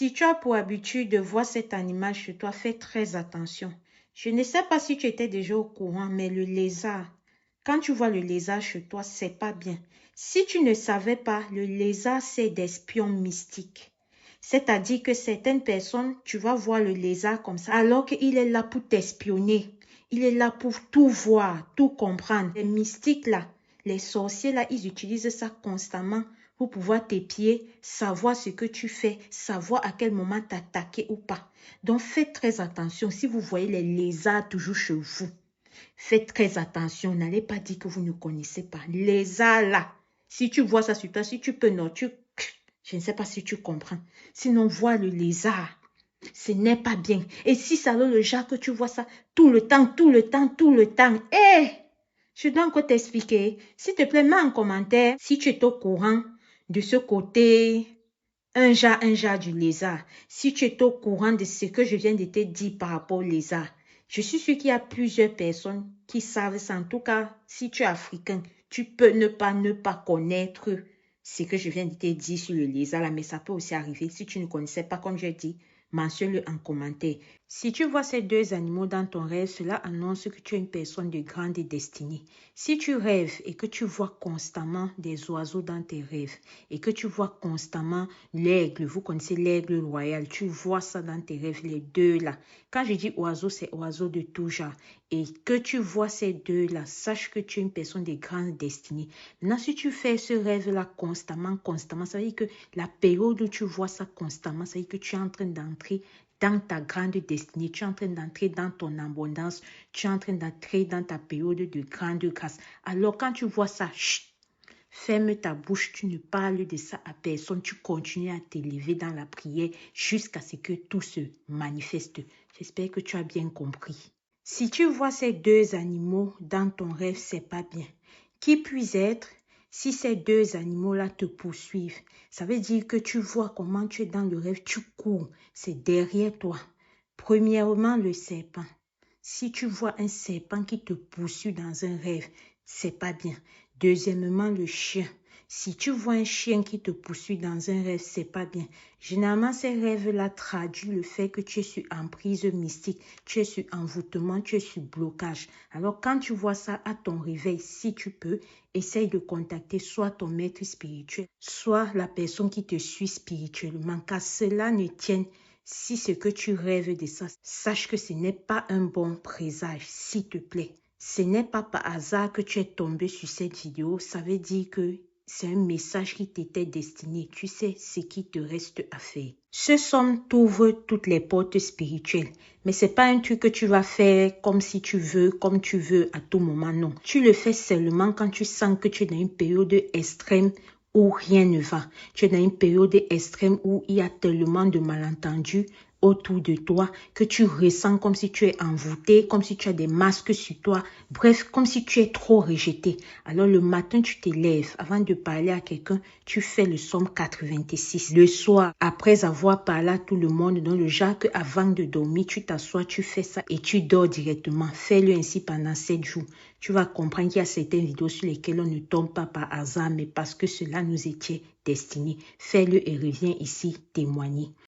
Si tu as pour habitude de voir cet animal chez toi, fais très attention. Je ne sais pas si tu étais déjà au courant, mais le lézard, quand tu vois le lézard chez toi, c'est pas bien. Si tu ne savais pas, le lézard, c'est des espions mystiques. C'est-à-dire que certaines personnes, tu vas voir le lézard comme ça, alors qu'il est là pour t'espionner. Il est là pour tout voir, tout comprendre. Les mystiques là, les sorciers là, ils utilisent ça constamment pour pouvoir t'épier, savoir ce que tu fais, savoir à quel moment t'attaquer ou pas. Donc, faites très attention. Si vous voyez les lézards toujours chez vous, faites très attention. N'allez pas dire que vous ne connaissez pas. Lézards là, si tu vois ça sur toi, si tu peux, non, je ne sais pas si tu comprends. Sinon, vois le lézard. Ce n'est pas bien. Et si ça veut le genre que tu vois ça tout le temps, tout le temps, tout le temps, je dois encore t'expliquer. S'il te plaît, mets en commentaire si tu es au courant de ce côté, un genre du lézard. Si tu es au courant de ce que je viens de te dire par rapport au lézard. Je suis sûre qu'il y a plusieurs personnes qui savent ça. En tout cas, si tu es africain, tu peux ne pas connaître ce que je viens de te dire sur le lézard là, mais ça peut aussi arriver. Si tu ne connaissais pas, comme je dis, mentionne-le en commentaire. Si tu vois ces deux animaux dans ton rêve, cela annonce que tu es une personne de grande destinée. Si tu rêves et que tu vois constamment des oiseaux dans tes rêves et que tu vois constamment l'aigle, vous connaissez l'aigle royal, tu vois ça dans tes rêves, les deux là. Quand je dis oiseau, c'est oiseau de tout genre. Et que tu vois ces deux là, sache que tu es une personne de grande destinée. Maintenant, si tu fais ce rêve là constamment, ça veut dire que la période où tu vois ça constamment, ça veut dire que tu es en train d'entrer dans ta grande destinée, tu es en train d'entrer dans ton abondance, tu es en train d'entrer dans ta période de grande grâce. Alors quand tu vois ça, chut, ferme ta bouche, tu ne parles de ça à personne, tu continues à t'élever dans la prière jusqu'à ce que tout se manifeste. J'espère que tu as bien compris. Si tu vois ces deux animaux dans ton rêve, c'est pas bien. Qui puisse être, si ces deux animaux-là te poursuivent, ça veut dire que tu vois comment tu es dans le rêve, tu cours, c'est derrière toi. Premièrement, le serpent. Si tu vois un serpent qui te poursuit dans un rêve, c'est pas bien. Deuxièmement, le chien. Si tu vois un chien qui te poursuit dans un rêve, c'est pas bien. Généralement, ces rêves-là traduisent le fait que tu es sur emprise mystique, tu es sur envoûtement, tu es sur blocage. Alors, quand tu vois ça à ton réveil, si tu peux, essaye de contacter soit ton maître spirituel, soit la personne qui te suit spirituellement, car cela ne tienne. Si ce que tu rêves de ça, sache que ce n'est pas un bon présage, s'il te plaît. Ce n'est pas par hasard que tu es tombé sur cette vidéo, ça veut dire que c'est un message qui t'était destiné. Tu sais ce qui te reste à faire. Ce somme t'ouvre toutes les portes spirituelles. Mais c'est pas un truc que tu vas faire comme si tu veux, comme tu veux à tout moment, non. Tu le fais seulement quand tu sens que tu es dans une période extrême où rien ne va. Tu es dans une période extrême où il y a tellement de malentendus autour de toi que tu ressens comme si tu es envoûté, comme si tu as des masques sur toi, bref, comme si tu es trop rejeté. Alors le matin, tu t'élèves. Avant de parler à quelqu'un, tu fais le somme 86. Le soir, après avoir parlé à tout le monde, dans le genre que avant de dormir, tu t'assois, tu fais ça et tu dors directement. Fais-le ainsi pendant 7 jours. Tu vas comprendre qu'il y a certaines vidéos sur lesquelles on ne tombe pas par hasard, mais parce que cela nous était destiné. Fais-le et reviens ici témoigner.